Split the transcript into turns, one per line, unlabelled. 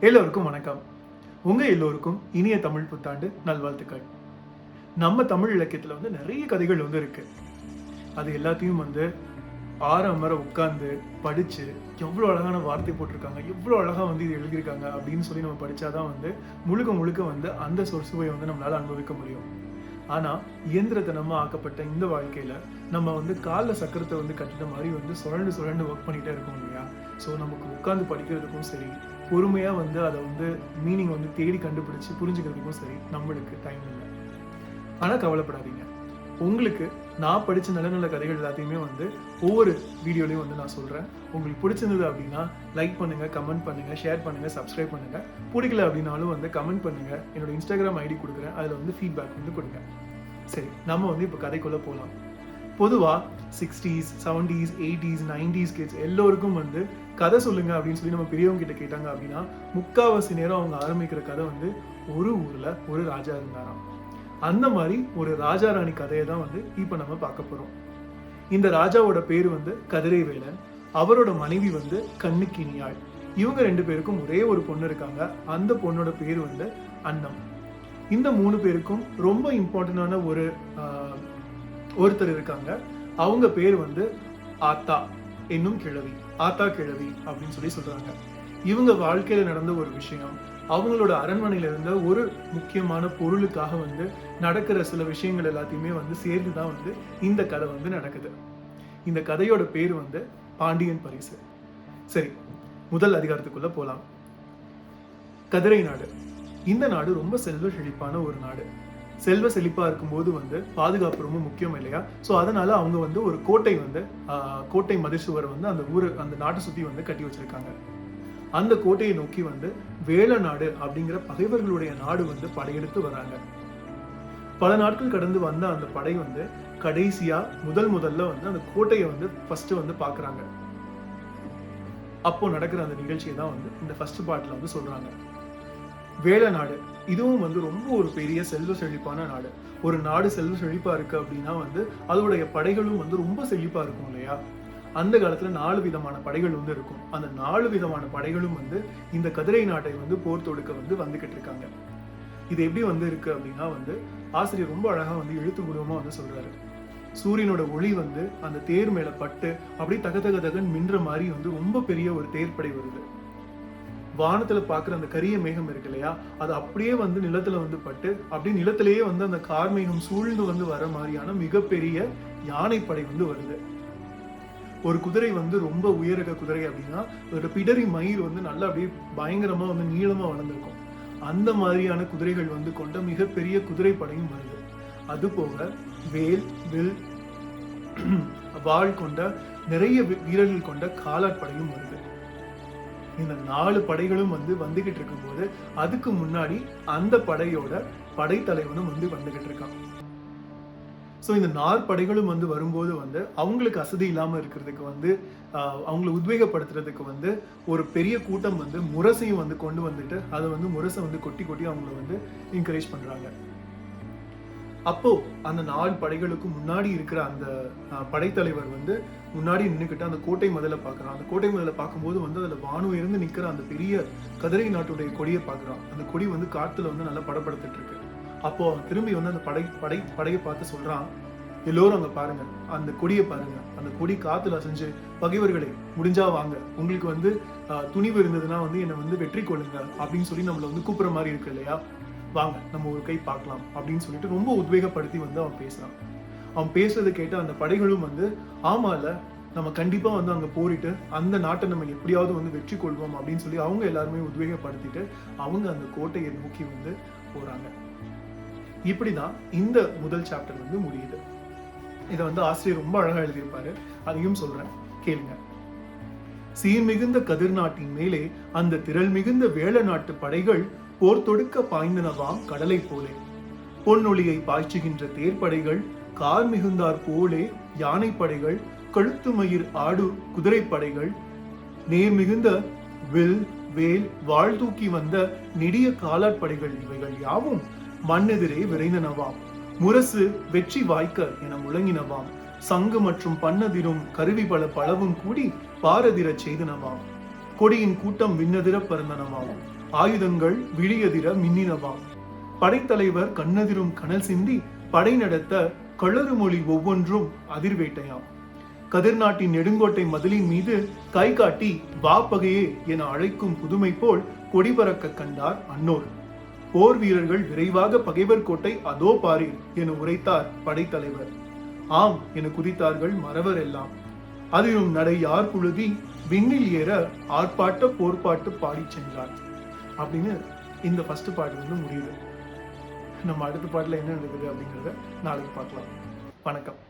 எல்லோருக்கும் வணக்கம். உங்க எல்லோருக்கும் இனிய தமிழ் புத்தாண்டு நல்வாழ்த்துக்கள். நம்ம தமிழ் இலக்கியத்துல நிறைய கதைகள் இருக்கு. அது எல்லாத்தையும் ஆறாமர உட்கார்ந்து படிச்சு எவ்வளவு அழகான வார்த்தை போட்டிருக்காங்க, எவ்வளவு அழகா இது எழுதியிருக்காங்க அப்படின்னு சொல்லி நம்ம படிச்சாதான் முழுக்க முழுக்க அந்த சொற்சுவை நம்மளால அனுபவிக்க முடியும். ஆனா இயந்திரத்தனமா ஆக்கப்பட்ட இந்த வாழ்க்கையில நம்ம கால சக்கரத்தை கட்டிட்ட மாதிரி சுழண்டு சுழண்டு ஒர்க் பண்ணிட்டே இருக்கோம் இல்லையா? ஸோ நமக்கு உட்கார்ந்து படிக்கிறதுக்கும் சரி, பொறுமையா அதை மீனிங் தேடி கண்டுபிடிச்சு புரிஞ்சுக்கிறதுக்கும் சரி நம்மளுக்கு டைம் இல்லை. ஆனா கவலைப்படாதீங்க, உங்களுக்கு நான் படிச்ச நல்ல நல்ல கதைகள் எல்லாத்தையுமே ஒவ்வொரு வீடியோலையும் நான் சொல்றேன். உங்களுக்கு பிடிச்சிருந்தது அப்படின்னா லைக் பண்ணுங்க, கமெண்ட் பண்ணுங்க, ஷேர் பண்ணுங்க, சப்ஸ்கிரைப் பண்ணுங்க. பிடிக்கல அப்படின்னாலும் கமெண்ட் பண்ணுங்க. என்னோட இன்ஸ்டாகிராம் ஐடி கொடுக்குறேன், அதுல ஃபீட்பேக் கொடுங்க. சரி, நம்ம இப்போ கதைக்குள்ள போகலாம். பொதுவா 60s, 70s, 80s, 90s kids எல்லோருக்கும் கதை சொல்லுங்க அப்படின்னு சொல்லி நம்ம பெரியவங்க கிட்ட கேட்டாங்க அப்படின்னா முக்காவாசி நேரம் அவங்க ஆரம்பிக்கிற கதை ஒரு ஊர்ல ஒரு ராஜா இருந்தாராம். அந்த மாதிரி ஒரு ராஜா ராணி கதையை தான் இப்ப நம்ம பார்க்க போறோம். இந்த ராஜாவோட பேரு கதிரை வேலன். அவரோட மனைவி கண்ணுக்கினியாள். இவங்க ரெண்டு பேருக்கும் ஒரே ஒரு பொண்ணு இருக்காங்க. அந்த பொண்ணோட பேரு அன்னம். இந்த 3 பேருக்கும் ரொம்ப இம்பார்ட்டன்டான ஒருத்தர் இருக்காங்க. அவங்க பேர் ஆத்தா என்னும் கிழவி, ஆத்தா கிழவி அப்படின்னு சொல்லி சொல்றாங்க. இவங்க வாழ்க்கையில நடந்த ஒரு விஷயம், அவங்களோட அரண்மனையில இருந்த ஒரு முக்கியமான பொருளுக்காக நடக்கிற சில விஷயங்கள் எல்லாத்தையுமே சேர்ந்துதான் இந்த கதை நடக்குது. இந்த கதையோட பேர் பாண்டியன் பரிசு. சரி, முதல் அதிகாரத்துக்குள்ள போலாம். கதிரை நாடு. இந்த நாடு ரொம்ப செல்வ செழிப்பான ஒரு நாடு. செல்வ செழிப்பா இருக்கும்போது பாதுகாப்பு ரொம்ப முக்கியம் இல்லையா? ஸோ அதனால அவங்க ஒரு கோட்டை கோட்டை மதிசுவர் அந்த நாட்டை சுத்தி கட்டி வச்சிருக்காங்க. அந்த கோட்டையை நோக்கி வேல நாடு அப்படிங்கிற பகைவர்களுடைய நாடு படையெடுத்து வராங்க. பல நாட்கள் கடந்து வந்த அந்த படை கடைசியா முதல்ல அந்த கோட்டையை ஃபர்ஸ்ட் பாக்குறாங்க. அப்போ நடக்கிற அந்த நிகழ்ச்சியை தான் இந்த ஃபர்ஸ்ட் பார்ட்ல சொல்றாங்க. வேல நாடு இதுவும் ரொம்ப ஒரு பெரிய செல்வ செழிப்பான நாடு. ஒரு நாடு செல்வ செழிப்பா இருக்கு அப்படின்னா அதோடைய படைகளும் ரொம்ப செழிப்பா இருக்கும் இல்லையா? அந்த காலத்துல 4 விதமான படைகள் இருக்கும். அந்த 4 விதமான படைகளும் இந்த கதிரை நாட்டை போர் தொடுக்க வந்துகிட்டு இருக்காங்க. இது எப்படி இருக்கு அப்படின்னா ஆசிரியர் ரொம்ப அழகா எழுத்துப்பூர்வமா சொல்றாரு. சூரியனோட ஒளி அந்த தேர் மேல பட்டு அப்படி தகதகன்னு மின்ற மாதிரி ரொம்ப பெரிய ஒரு தேர்ப்படை வருது. வானத்துல பாக்குற அந்த கரிய மேகம் இருக்கு இல்லையா, அது அப்படியே நிலத்துல பட்டு அப்படியே நிலத்திலேயே அந்த கார்மேகம் சூழ்ந்து வர மாதிரியான மிகப்பெரிய யானைப்படை வருது. ஒரு குதிரை ரொம்ப உயரக குதிரை அப்படின்னா அதோட பிடரி மயிர் நல்லா அப்படியே பயங்கரமா நீளமா வளர்ந்துருக்கும். அந்த மாதிரியான குதிரைகள் கொண்ட மிகப்பெரிய குதிரை படையும் வருது. அது போக வேல், வில், வாள் கொண்ட நிறைய வீரர்கள் கொண்ட காலாட்படையும் வருது. இந்த 4 படைகளும் வந்துகிட்டு இருக்கும்போது அதுக்கு முன்னாடி அந்த படையோட படைத்தலைவனும் வந்துகிட்டு இருக்கான். சோ இந்த 4 படைகளும் வரும்போது அவங்களுக்கு அசதி இல்லாம இருக்கிறதுக்கு அவங்களை உத்வேகப்படுத்துறதுக்கு ஒரு பெரிய கூட்டம் முரசையும் கொண்டு வந்துட்டு அதை முரசை கொட்டி கொட்டி அவங்களை என்கரேஜ் பண்றாங்க. அப்போ அந்த 4 படைகளுக்கு முன்னாடி இருக்கிற அந்த படைத்தலைவர் முன்னாடி நின்றுக்கிட்டு அந்த கோட்டை மதில பாக்குறான். அந்த கோட்டை மதில பார்க்கும்போது அதுல வானு இருந்து நிக்கிற அந்த பெரிய கதிரை நாட்டுடைய கொடியை பாக்குறான். அந்த கொடி காத்துல நல்லா படப்படுத்திட்டு இருக்கு. அப்போ அவன் திரும்பி அந்த படையை பார்த்து சொல்றான், எல்லோரும் அங்க பாருங்க, அந்த கொடியை பாருங்க, அந்த கொடி காத்துல அசைஞ்சு பகைவர்களே முடிஞ்சா வாங்க, உங்களுக்கு துணிவு இருந்ததுன்னா என்னை வெற்றி கொள்ளுங்க அப்படின்னு சொல்லி நம்மள கூப்பிடுற மாதிரி இருக்கு இல்லையா, வாங்க நம்ம ஒரு கை பார்க்கலாம் அப்படின்னு சொல்லிட்டு ரொம்ப உத்வேகப்படுத்தி அவன் பேசுறான். அவன் பேசுறதை கேட்டு அந்த படைகளும் ஆமால நம்ம கண்டிப்பா அங்க போரிட்டு அந்த நாட்டை நம்ம எப்படியாவது வெற்றி கொள்வோம் அப்படின்னு சொல்லி அவங்க எல்லாருமே உத்வேகப்படுத்திட்டு அவங்க அந்த கோட்டையை நோக்கி போறாங்க. இப்படிதான் இந்த முதல் சாப்டர் முடியுது. இதை ஆசிரியர் ரொம்ப அழகா எழுதியிருப்பாரு, அதையும் சொல்றேன், கேளுங்க. சீர் மிகுந்த கதிர் நாட்டின் மேலே அந்த திரள் மிகுந்த வேள நாட்டு படைகள் போர் தொடுக்க பாய்ந்தனவாம் கடலை போலே. பொன்னொழியை பாய்ச்சுகின்ற தேர்ப்படைகள், கார் மிகுந்தார் போலே யானைப்படைகள், கழுத்து மயிர் ஆடு குதிரைப்படைகள், நேர் மிகுந்த வில், வேல், வாழ் தூக்கி வந்த நெடிய காலாட்படைகள், இவைகள் யாவும் மண்ணெதிரே விரைந்தனவாம். முரசு வெற்றி வாய்க்க என முழங்கினவாம். சங்கு மற்றும் பண்ணதிரும் கருவி பல பலவும் கூடி பாரதிர செய்தனவாம். கொடியின் கூட்டம் விண்ணதிர பறந்தனவாம், ஆயுதங்கள் விழியதிர மின்னினவாம். படைத்தலைவர் கண்ணதிரும் கனல் சிந்தி படை நடத்த களறு மொழி ஒவ்வொன்றும் அதிர்வேட்டையாம். கதிர்நாட்டின் நெடுங்கோட்டை மதிலின் மீது கை காட்டி வா பகையே என அழைக்கும் புதுமை போல் கொடி பறக்க கண்டார் அன்னோர். போர் வீரர்கள் விரைவாக பகைவர் கோட்டை அதோ பாரீர் என உரைத்தார் படைத்தலைவர். ஆம் என குதித்தார்கள் மறவர் எல்லாம். அதிலும் நடை யார் புழுதி விண்ணில் ஏற ஆர்ப்பாட்ட போர்ப்பாட்டு பாடி சென்றார் அப்படின்னு இந்த ஃபர்ஸ்ட் பாட்டு வந்து முடியுது. நம்ம அடுத்த பாட்டுல என்ன நடக்குது அப்படிங்கிறத நாளைக்கு பார்க்கலாம். வணக்கம்.